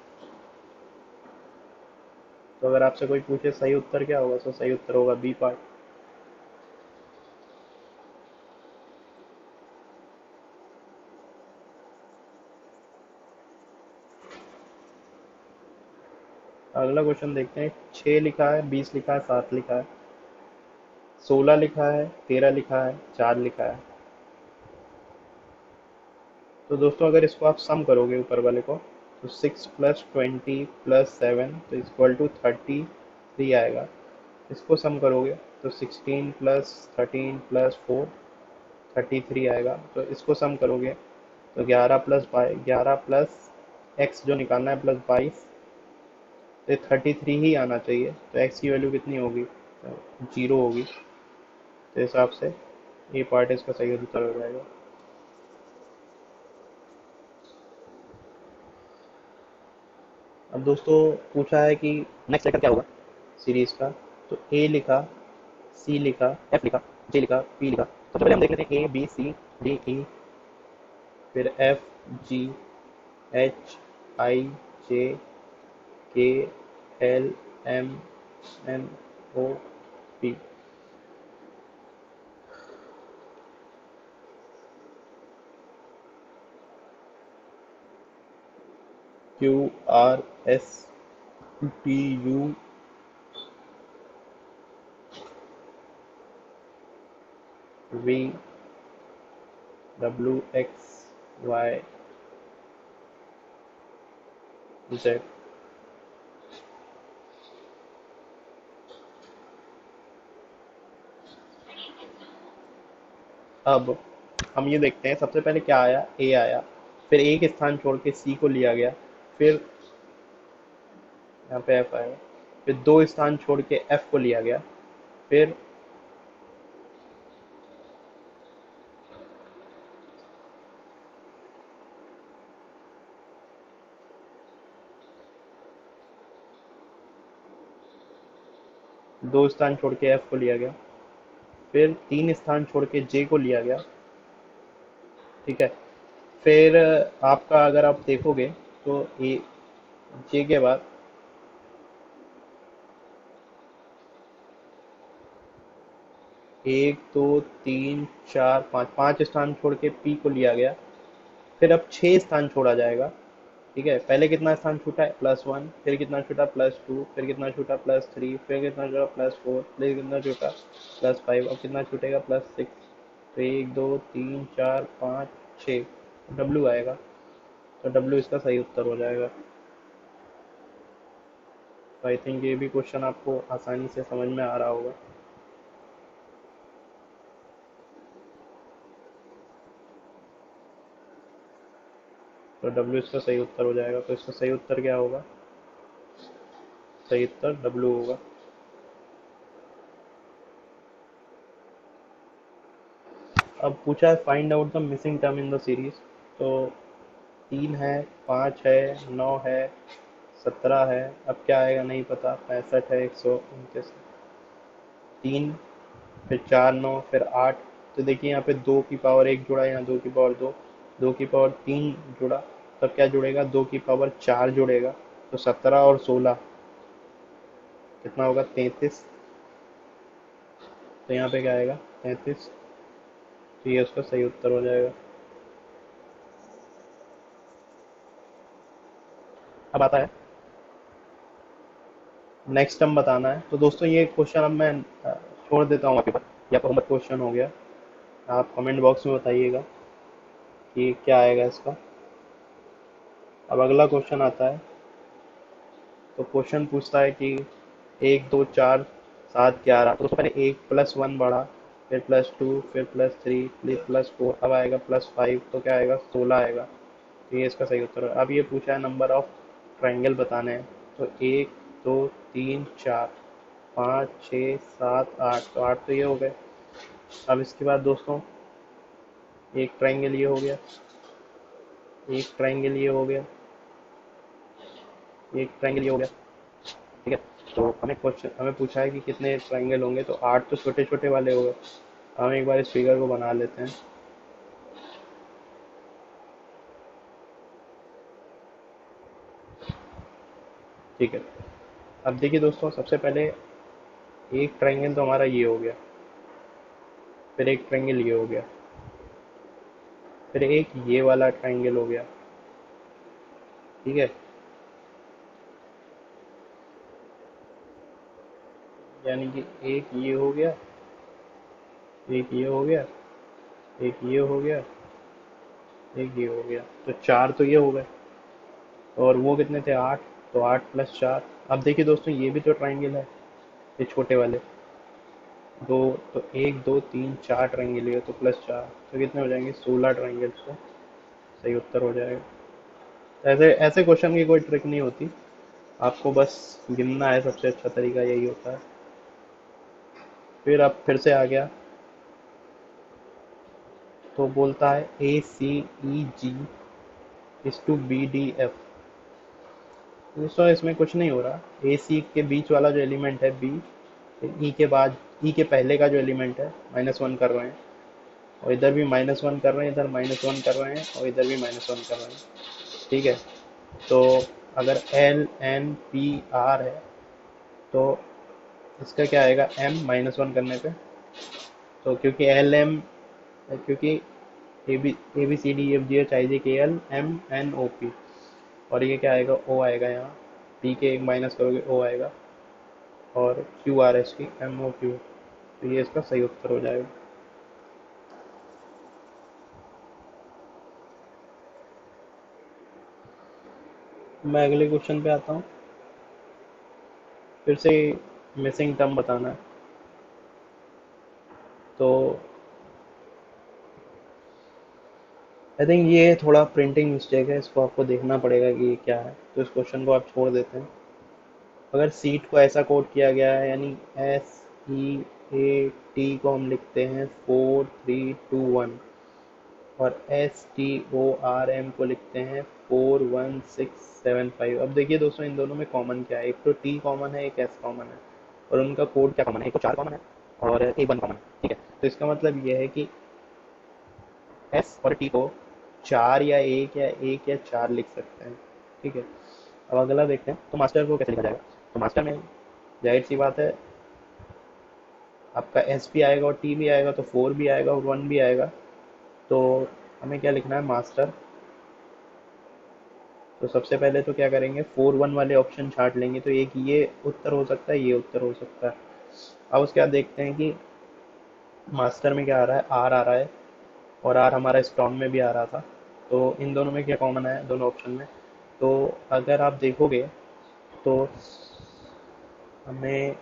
A: तो अगर आपसे कोई पूछे सही उत्तर क्या होगा, तो सही उत्तर होगा बी पार्ट। अगला क्वेश्चन देखते हैं। 6 लिखा है, 20 लिखा है, 7 लिखा है, 16 लिखा है, 13 लिखा है, 4 लिखा है। तो दोस्तों अगर इसको आप सम करोगे ऊपर वाले को, तो 6 + 20 + 7 तो इक्वल टू 33 आएगा। इसको सम करोगे तो 16 + 13 + 4 33 आएगा। तो इसको सम करोगे तो 11 + एक्स जो निकालना है +22, तो 33 ही आना चाहिए। तो एक्स की वैल्यू कितनी होगी? तो 0 होगी। तो इस हिसाब से ये पार्ट इसका सही उत्तर हो जाएगा। अब दोस्तों पूछा है कि नेक्स्ट लेटर क्या होगा सीरीज का। तो ए लिखा, सी लिखा, एफ लिखा, जे लिखा, पी लिखा। सबसे पहले हम देख लेते हैं ए बी सी डी ई, फिर F G H I J K L M N O P. Q R S T U V W X Y Z. अब हम ये देखते हैं सबसे पहले क्या आया, ए आया, फिर एक स्थान छोड़ के सी को लिया गया, फिर यहाँ पे एफ आएगा, फिर दो स्थान छोड़ के एफ को लिया गया, फिर दो स्थान छोड़ के एफ को लिया गया, फिर तीन स्थान छोड़ के जे को लिया गया। ठीक है। फिर आपका अगर आप देखोगे तो ए जे के बाद एक दो तीन चार पाँच, पांच स्थान छोड़ के पी को लिया गया। फिर अब छह स्थान छोड़ा जाएगा। ठीक है, पहले कितना स्थान छूटा है? +1, फिर कितना छूटा? +2, फिर कितना छूटा? +3, फिर कितना छूटा? +4, फिर कितना छूटा? +5, अब कितना छूटेगा? +6। तो एक दो तीन चार पाँच छः, डब्लू आएगा। तो डब्लू इसका सही उत्तर हो जाएगा। तो आई थिंक ये भी क्वेश्चन आपको आसानी से समझ में आ रहा होगा। तो डब्लू इसका सही उत्तर हो जाएगा। तो इसका सही उत्तर क्या होगा? सही उत्तर डब्लू होगा। अब पूछा है find out the missing term in the series. तो 3 है, 5 है, 9 है, 17 है। अब क्या आएगा नहीं पता। 65 है, 129, 3, फिर 4 9 फिर 8। तो देखिए यहाँ पे 2 की पावर 1 जुड़ा, यहाँ 2 की पावर 2, 2 की पावर 3 जुड़ा। तब क्या जुड़ेगा? 2 की पावर 4 जुड़ेगा। तो 17 और 16 कितना होगा? 33। तो यहाँ पे क्या आएगा? 33। तो ये उसका सही उत्तर हो जाएगा। अब आता है नेक्स्ट टर्म बताना है। तो दोस्तों ये क्वेश्चन अब मैं छोड़ देता हूँ आपके ऊपर, या तो होमवर्क क्वेश्चन हो गया। आप कमेंट बॉक्स में बताइएगा कि क्या आएगा इसका। अब अगला क्वेश्चन आता है। तो क्वेश्चन पूछता है कि 1 2 4 7 11। तो दोस्तों पहले 1 + 1 बढ़ा, फिर +2, फिर +3, फिर +4, अब आएगा +5, तो क्या आएगा 16 आएगा। तो ये इसका सही उत्तर है। अब ये पूछा है नंबर ऑफ ट्राइंगल बताने हैं। तो 1 2 3 4 5 6 7 8, तो 8 तो ये हो गए। अब इसके बाद दोस्तों एक ट्राइंगल ये हो गया, एक ट्राइंगल ये हो गया, एक ट्राइंगल ये हो गया। ठीक है। तो हमें पूछा है कि कितने ट्राइंगल होंगे, तो 8 तो छोटे छोटे वाले हो गए। हम एक बार इस फिगर को बना लेते हैं। ठीक है। अब देखिए दोस्तों, सबसे पहले एक ट्राइंगल तो हमारा ये हो गया, फिर एक ट्राइंगल ये हो गया, फिर एक ये वाला ट्राइंगल हो गया। ठीक है। यानी कि एक ये हो गया, एक ये हो गया, एक ये हो गया, एक ये हो गया, तो 4 तो ये हो गए। और वो कितने थे, 8। तो 8 + 4। अब देखिए दोस्तों, ये भी तो ट्राइंगल है, ये छोटे वाले दो। तो 1 2 3 4 ट्राइंगल है, तो +4, तो कितने हो जाएंगे, 16 ट्राइंगल्स। तो सही उत्तर हो जाएगा। ऐसे ऐसे क्वेश्चन की कोई ट्रिक नहीं होती, आपको बस गिनना है, सबसे अच्छा तरीका यही होता है। फिर अब फिर से आ गया। तो बोलता है ACEG = दोस्तों इसमें कुछ नहीं हो रहा। ए सी के बीच वाला जो एलिमेंट है बी, ई के बाद, ई के पहले का जो एलिमेंट है -1 कर रहे हैं, और इधर भी -1 कर रहे हैं, इधर -1 कर रहे हैं, और इधर भी -1 कर रहे हैं। ठीक है। तो अगर LNPR है, तो इसका क्या आएगा, M -1 करने पे। तो क्योंकि क्योंकि ABCDEFGHIJKLMNOP, और ये क्या आएगा, O आएगा यहाँ। P के एक माइनस करोगे O आएगा, और QRST MOQ, तो ये इसका सही उत्तर हो जाएगा। मैं अगले क्वेश्चन पे आता हूँ। फिर से मिसिंग टर्म बताना है। तो आई थिंक ये थोड़ा प्रिंटिंग मिस्टेक है, इसको आपको देखना पड़ेगा कि ये क्या है, तो इस क्वेश्चन को आप छोड़ देते हैं। अगर सीट को ऐसा कोड किया गया है, यानी SEAT को हम लिखते हैं 4321, और STORM को लिखते हैं 41675। अब देखिए दोस्तों, इन दोनों में कॉमन क्या है, एक तो T कॉमन है, एक S कॉमन है, और उनका कोड क्या कॉमन है, एक तो 4 कॉमन है और एक 1 कॉमन है। ठीक है। तो इसका मतलब ये है कि S और T को 4 या 1 या 1 या 4 लिख सकते हैं। ठीक है। अब अगला देखते हैं, तो मास्टर को कैसे लिखा जाएगा। तो मास्टर में जाहिर सी बात है, आपका S भी आएगा और T भी आएगा, तो 4 भी आएगा और 1 भी आएगा। तो हमें क्या लिखना है, मास्टर। तो सबसे पहले तो क्या करेंगे, 4 1 वाले ऑप्शन छांट लेंगे, तो एक ये उत्तर हो सकता है, ये उत्तर हो सकता है। अब उसके बाद देखते हैं कि मास्टर में क्या आ रहा है, आर आ रहा है, और आर हमारा स्टॉर्म में भी आ रहा था। तो इन दोनों में क्या कॉमन है, दोनों ऑप्शन में। तो अगर आप देखोगे, तो हमें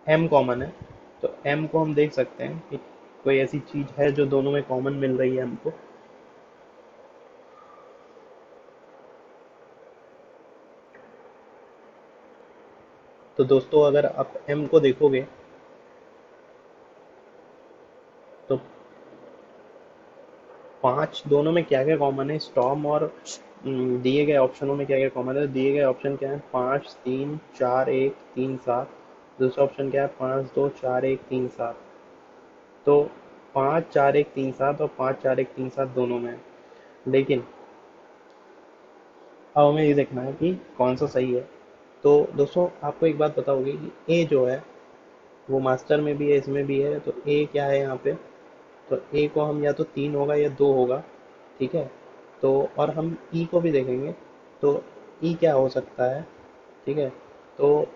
A: एम कॉमन है। तो एम को हम देख सकते हैं कि कोई ऐसी चीज है जो दोनों में कॉमन मिल रही है हमको। तो दोस्तों अगर आप एम को देखोगे, तो 5 दोनों में क्या क्या कॉमन है, स्टॉर्म और दिए गए ऑप्शनों में क्या क्या कॉमन है। दिए गए ऑप्शन क्या है, 5 3 4 1 3 7। दूसरा ऑप्शन क्या है, 5 2 4 1 3 7। तो 5 4 1 3 7 और 5 4 1 3 7 दोनों में है। लेकिन अब हमें ये देखना है कि कौन सा सही है। तो दोस्तों आपको एक बात बताओगे कि ए जो है, वो मास्टर में भी है, इसमें भी है। तो ए क्या है यहाँ पे, तो ए को हम या तो 3 होगा या 2 होगा, ठीक है। तो और हम ई को भी देखेंगे, तो ई क्या हो सकता है, ठीक है। तो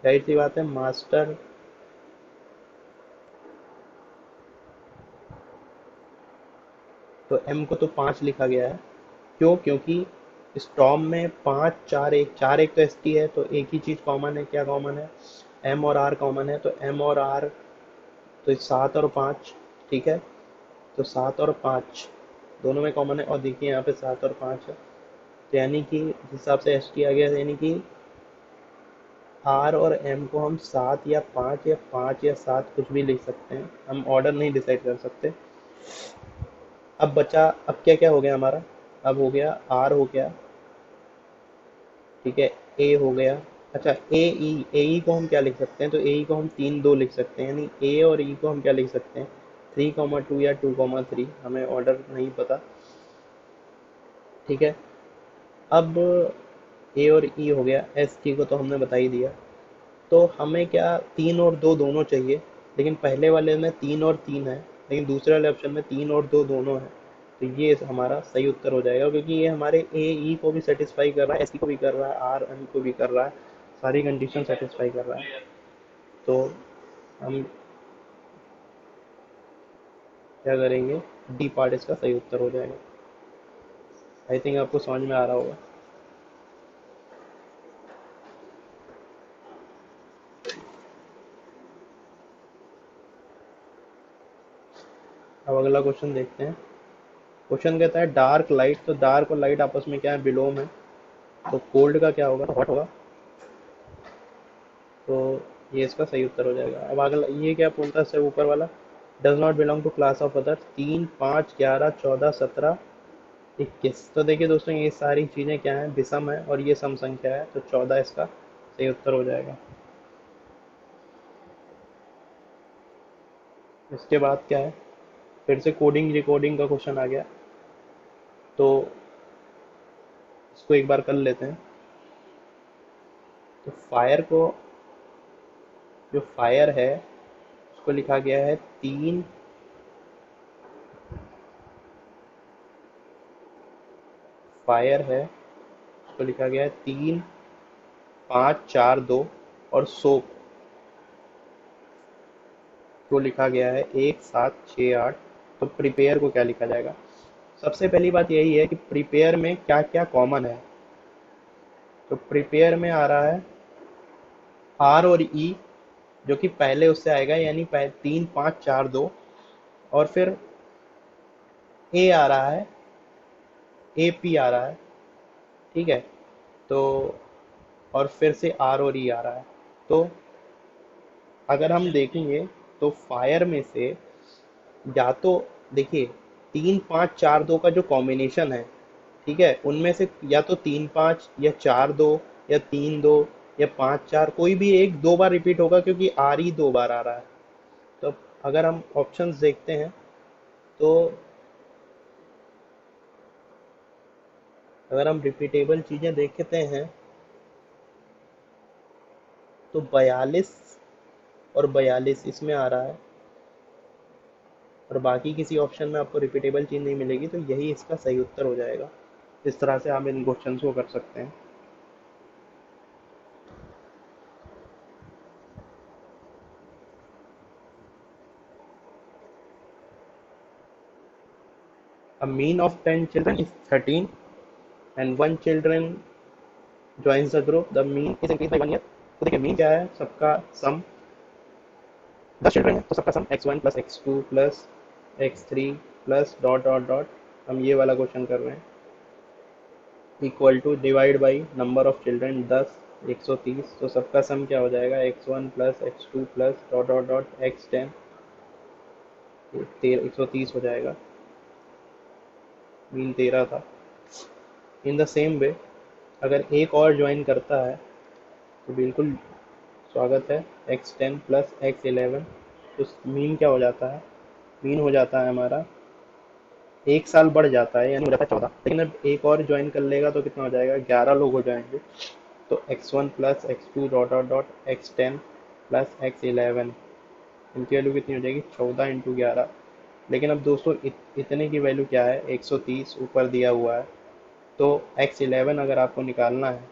A: जाहिर सी बात है मास्टर, तो एम को तो 5 लिखा गया है। क्यों? क्योंकि स्टॉर्म में 5 4 1, 4 1 तो एस टी है, तो एक ही चीज़ कॉमन है। क्या कॉमन है? एम और आर कॉमन है। तो एम और आर, तो 7 और 5, ठीक है। तो 7 और 5 दोनों में कॉमन है, और देखिए यहाँ पे 7 और 5 है। तो यानी कि जिस हिसाब से एस टी आ गया, यानी कि आर और एम को हम 7 या 5 या 5 या 7 कुछ भी लिख सकते हैं, हम ऑर्डर नहीं डिसाइड कर सकते। अब बचा, अब क्या क्या हो गया हमारा, अब हो गया आर हो गया, ठीक है, ए हो गया। अच्छा, ए ई को हम क्या लिख सकते हैं, तो ए ई को हम 3 2 लिख सकते हैं, यानी ए और ई को हम क्या लिख सकते हैं, 3 2 या 2 3, हमें ऑर्डर नहीं पता, ठीक है। अब ए और ई हो गया, एस टी को तो हमने बता ही दिया। तो हमें क्या, 3 और 2 दोनों चाहिए, लेकिन पहले वाले में 3 और 3 है, लेकिन दूसरे वाले ऑप्शन में 3 और 2 दोनों है। तो ये हमारा सही उत्तर हो जाएगा, क्योंकि ये हमारे ए ई को भी सेटिस्फाई कर रहा है, एस टी को भी कर रहा है, आर एम को भी कर रहा है, सारी कंडीशन सेटिस्फाई कर रहा है। तो हम क्या करेंगे, डी पार्ट इसका सही उत्तर हो जाएगा। आई थिंक आपको समझ में आ रहा होगा। अब अगला क्वेश्चन देखते हैं। क्वेश्चन कहता है डार्क लाइट, तो डार्क और लाइट आपस में क्या है, विलोम है। तो कोल्ड का क्या होगा, हॉट होगा। तो ये इसका सही उत्तर हो जाएगा। अब अगला ये क्या बोलता है, इससे ऊपर वाला, does not belong to class of other, 3 5 11 14 17 21। तो देखिए दोस्तों, ये सारी चीज़ें क्या हैं, विषम है, और ये सम संख्या है, तो 14 इसका सही उत्तर हो जाएगा। इसके बाद क्या है, फिर से कोडिंग रिकॉर्डिंग का क्वेश्चन आ गया, तो इसको एक बार कर लेते हैं। तो फायर को, जो फायर है उसको लिखा गया है 3, फायर है उसको लिखा गया है 3 5 4 2, और सोप को लिखा गया है 1 7 6 8। तो प्रिपेयर को क्या लिखा जाएगा? सबसे पहली बात यही है कि प्रिपेयर में क्या क्या कॉमन है। तो प्रिपेयर में आ रहा है आर और ई, जो कि पहले उससे आएगा, यानी 3 5 4 2, और फिर ए आ रहा है, ए पी आ रहा है, ठीक है। तो और फिर से आर और ई आ रहा है। तो अगर हम देखेंगे तो फायर में से, या तो देखिए 3 5 4 2 का जो कॉम्बिनेशन है, ठीक है, उनमें से या तो 3 5 या 4 2 या 3 2 या 5 4, कोई भी एक 2 बार रिपीट होगा, क्योंकि आर ही 2 बार आ रहा है। तो अगर हम ऑप्शंस देखते हैं, तो अगर हम रिपीटेबल चीज़ें देखते हैं, तो 42 और 42 इसमें आ रहा है, और बाकी किसी ऑप्शन में आपको रिपीटेबल चीज़ नहीं मिलेगी, तो यही इसका सही उत्तर हो जाएगा। इस तरह से आप इन क्वेश्चंस को कर सकते हैं। A mean of 10 children is 13, and one children joins the group. The mean is increased by 1 year. तो देखिए मीन क्या है, सबका सम, 10 चिल्ड्रन है तो सबका sum x1 + x2 + x3 plus dot dot dot, हम ये वाला क्वेश्चन कर रहे हैं, equal to divide by number of children 10, 130। तो सबका सम क्या हो जाएगा, x1 + x2 + dot dot dot x10, 130 हो जाएगा। मीन 13 था। इन द सेम वे, अगर एक और ज्वाइन करता है, तो बिल्कुल स्वागत है, x10 + x11। तो मीन क्या हो जाता है, मीन हो जाता है हमारा, 1 साल बढ़ जाता है, यानी हो जाता है 14। लेकिन अब एक और ज्वाइन कर लेगा तो कितना हो जाएगा, 11 लोग हो जाएंगे। तो x1 + x2 dot dot dot x10 plus x11, इनकी वैल्यू कितनी हो जाएगी 14 × 11। लेकिन अब दोस्तों इतने की वैल्यू क्या है, 130 ऊपर दिया हुआ है। तो x11 अगर आपको निकालना है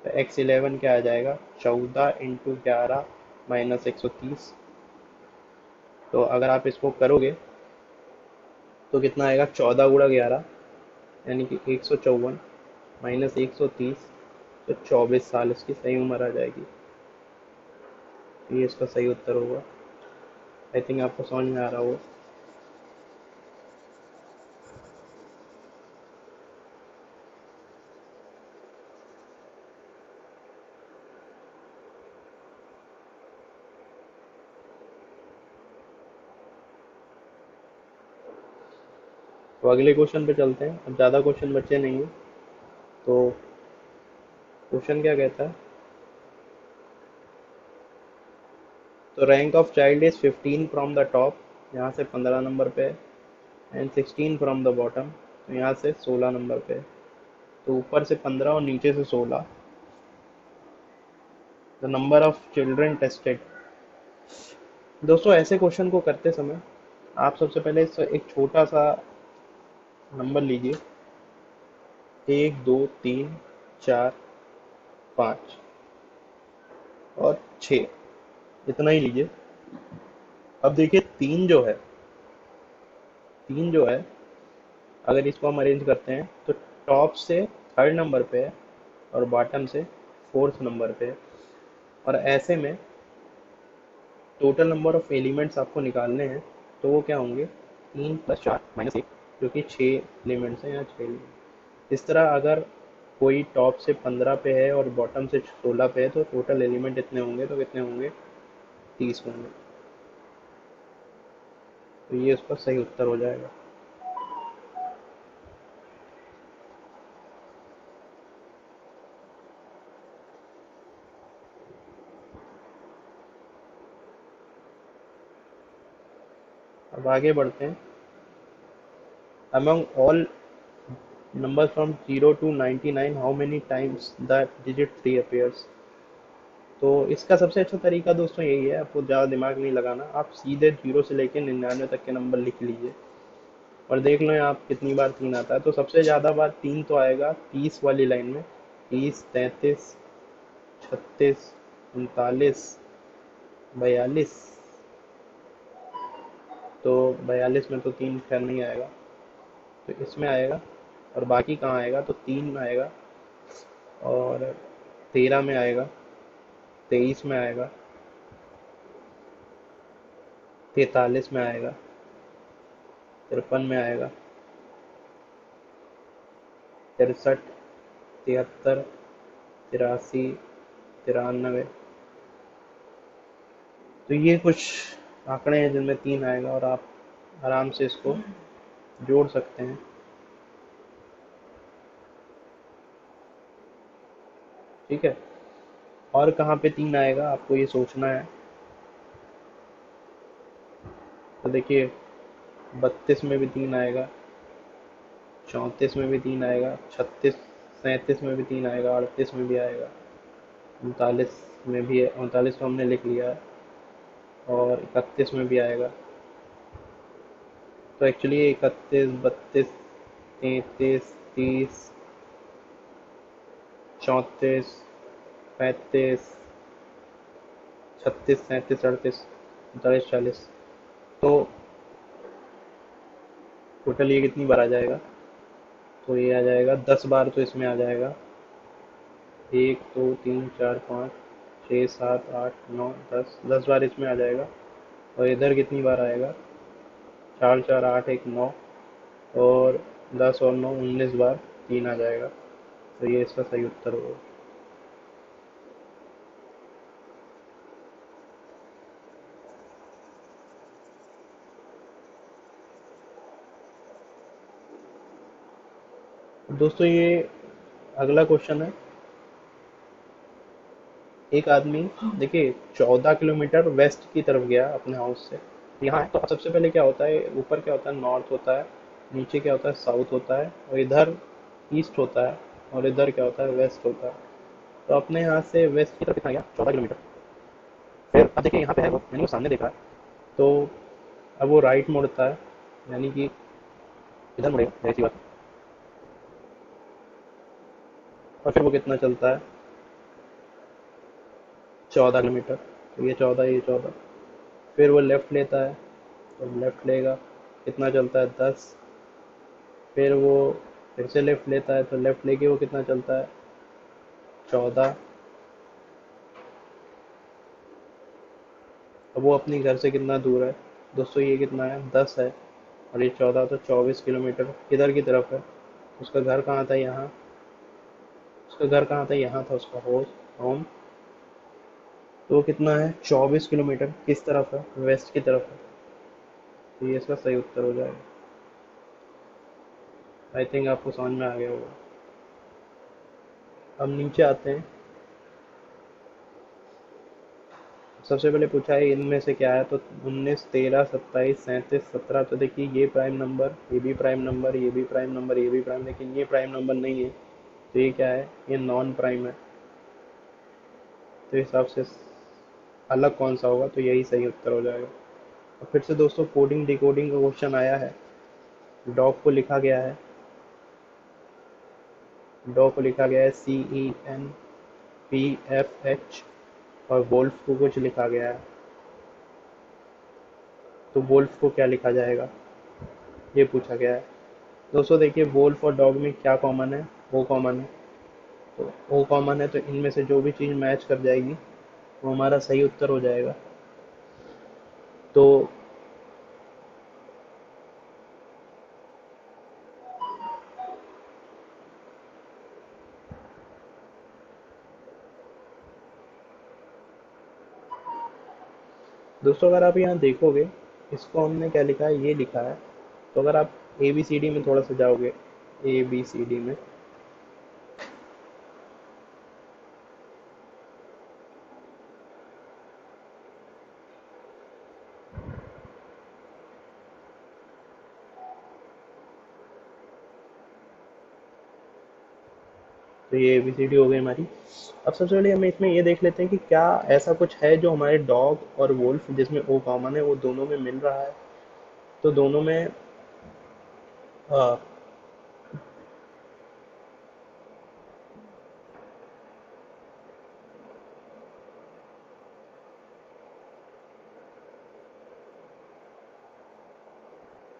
A: तो x11 क्या आ जाएगा, 14 × 11 माइनस 130। तो अगर आप इसको करोगे तो कितना आएगा, 14 × 11 यानी कि 154 माइनस 130, तो 24 साल इसकी सही उम्र आ जाएगी। ये इसका सही उत्तर होगा। आई थिंक आपको समझ में आ रहा होगा। तो अगले क्वेश्चन पे चलते हैं, अब ज़्यादा क्वेश्चन बचे नहीं हैं। तो क्वेश्चन क्या कहता है, तो rank of child is 15 from the top, यहाँ से 15 नंबर पे, एंड 16 फ्रॉम द बॉटम, तो यहाँ से 16 नंबर पे। तो ऊपर से 15 और नीचे से 16। The number of children tested. दोस्तों ऐसे क्वेश्चन को करते समय आप सबसे पहले एक छोटा सा नंबर लीजिए, 1 2 3 4 5 और 6, इतना ही लीजिए। अब देखिए तीन जो है अगर इसको हम अरेंज करते हैं तो टॉप से थर्ड नंबर पे है और बॉटम से फोर्थ नंबर पे है। और ऐसे में टोटल नंबर ऑफ एलिमेंट्स आपको निकालने हैं, तो वो क्या होंगे, 3 + 4 - 1, जो कि 6 एलिमेंट्स हैं, या 6 एलिमेंट। इस तरह अगर कोई टॉप से 15 पे है और बॉटम से 16 पे है तो टोटल एलिमेंट इतने होंगे, तो कितने होंगे, 30 होंगे। तो ये उसका सही उत्तर हो जाएगा। अब आगे बढ़ते हैं। among all numbers from 0 to 99 how many times the digit 3 appears। तो इसका सबसे अच्छा तरीका दोस्तों यही है, आपको ज़्यादा दिमाग नहीं लगाना, आप सीधे 0 से लेकर 99 तक के नंबर लिख लीजिए और देख लो आप कितनी बार 3 आता है। तो सबसे ज़्यादा बार 3 तो आएगा 30 वाली लाइन में, 30, 33, 36, 39, 42। तो 42 में तो 3 खैर नहीं आएगा, तो इसमें आएगा। और बाकी कहाँ आएगा, तो 3 में आएगा, और 13 में आएगा, 23 में आएगा, 43 में आएगा, 53 में आएगा, 63, 73, 83, 93। तो ये कुछ आंकड़े हैं जिनमें 3 आएगा और आप आराम से इसको जोड़ सकते हैं। ठीक है, और कहाँ पे 3 आएगा आपको ये सोचना है। तो देखिए 32 में भी 3 आएगा, 34 में भी 3 आएगा, 36, 37 में भी 3 आएगा, 38 में भी आएगा, 39 में भी है, 39 तो हमने लिख लिया है, और 31 में भी आएगा। तो एक्चुअली 31, 32, 33, 30, 34, 35, 36, 37, 38, 39, 40। तो टोटल ये कितनी बार आ जाएगा, तो ये आ जाएगा 10 बार, तो इसमें आ जाएगा 1 2 3 4 5 6 7 8 9 10, 10 बार इसमें आ जाएगा। और इधर कितनी बार आएगा, 4 4 8 1 9, और 10 और 9 19 बार 3 आ जाएगा। तो ये इसका सही उत्तर होगा। दोस्तों ये अगला क्वेश्चन है। एक आदमी देखिए 14 किलोमीटर वेस्ट की तरफ गया अपने हाउस से। यहाँ है तो सबसे पहले क्या होता है, ऊपर क्या होता है, नॉर्थ होता है, नीचे क्या होता है, साउथ होता है, और इधर ईस्ट होता है, और इधर क्या होता है, वेस्ट होता है। तो अपने यहाँ से वेस्ट की तरफ कितना गया, 14 किलोमीटर। फिर अब देखिए यहाँ पे है वो, यानी वो सामने देख रहा है, तो अब वो राइट मुड़ता है, यानी कि इधर मुड़ेगा, ऐसी बात है। और फिर वो कितना चलता है, 14 किलोमीटर। तो ये 14, ये 14। फिर वो लेफ्ट लेता है, तो लेफ्ट लेगा, कितना चलता है, 10। फिर वो फिर से लेफ्ट लेता है, तो लेफ्ट लेके वो कितना चलता है, 14। अब वो अपनी घर से कितना दूर है दोस्तों, ये कितना है, 10 है, और ये 14, तो 24 किलोमीटर किधर की तरफ है। उसका घर कहाँ था, यहाँ। उसका घर कहाँ था, यहाँ था उसका होम। तो वो कितना है, 24 किलोमीटर किस तरफ है, वेस्ट की तरफ है। तो ये इसका सही उत्तर हो जाएगा। आई थिंक आपको समझ में आ गया होगा। अब नीचे आते हैं। सबसे पहले पूछा है इनमें से क्या है, तो 19, 13, 27, 37, 17। तो देखिए ये प्राइम नंबर, ये भी प्राइम नंबर, ये भी प्राइम नंबर, ये भी प्राइम, लेकिन ये प्राइम नंबर नहीं है। तो ये क्या है, ये नॉन प्राइम है। तो इस हिसाब से अलग कौन सा होगा, तो यही सही उत्तर हो जाएगा। और फिर से दोस्तों कोडिंग डिकोडिंग का क्वेश्चन आया है। डॉग को लिखा गया है, डॉग को लिखा गया है CENPFH, और वोल्फ को कुछ लिखा गया है। तो वोल्फ को क्या लिखा जाएगा, ये पूछा गया है। दोस्तों देखिए वोल्फ और डॉग में क्या कॉमन है, वो कॉमन है। तो वो कॉमन है, तो इनमें से जो भी चीज़ मैच कर जाएगी वो हमारा सही उत्तर हो जाएगा। तो दोस्तों अगर आप यहाँ देखोगे, इसको हमने क्या लिखा है, ये लिखा है। तो अगर आप ए बी सी डी में थोड़ा सा जाओगे, ए बी सी डी में, तो ये ABCD हो गई हमारी। अब सबसे पहले हम इसमें ये देख लेते हैं कि क्या ऐसा कुछ है जो हमारे डॉग और वुल्फ जिसमें ओ कॉमन है वो दोनों में मिल रहा है। तो दोनों में आ,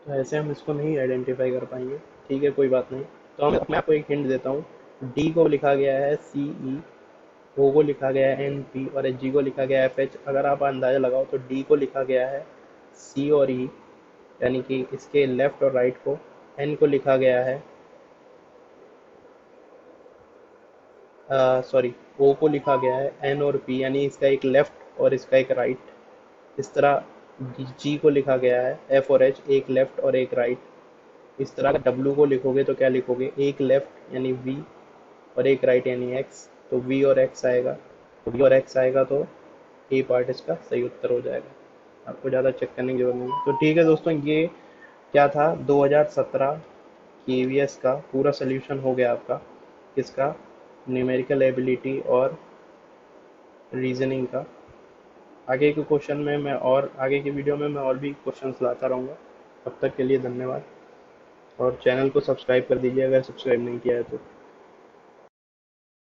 A: तो ऐसे हम इसको नहीं आइडेंटिफाई कर पाएंगे। ठीक है, कोई बात नहीं। तो मैं आपको एक हिंट देता हूँ। डी को लिखा गया है CE, ओ को लिखा गया है NP, और G को लिखा गया है FH। अगर आप अंदाजा लगाओ तो डी को लिखा गया है C और E, यानी कि इसके लेफ्ट और राइट को। एन को लिखा गया है, सॉरी, ओ को लिखा गया है N और P, यानी इसका एक लेफ्ट और इसका एक राइट। इस तरह जी को लिखा गया है F और H, एक लेफ्ट और एक राइट। इस तरह का W को लिखोगे तो क्या लिखोगे, एक लेफ्ट यानी V और एक राइट यानी X। तो V और X आएगा, तो V और X आएगा, तो ए पार्ट इसका सही उत्तर हो जाएगा। आपको ज़्यादा चेक करने की जरूरत नहीं है। तो ठीक है दोस्तों, ये क्या था, 2017 KVS का पूरा सोल्यूशन हो गया आपका। किसका, न्यूमेरिकल एबिलिटी और रीजनिंग का। आगे के क्वेश्चन में मैं और आगे की वीडियो में मैं और भी क्वेश्चंस लाता रहूँगा। तब तक के लिए धन्यवाद, और चैनल को सब्सक्राइब कर दीजिए अगर सब्सक्राइब नहीं किया है तो।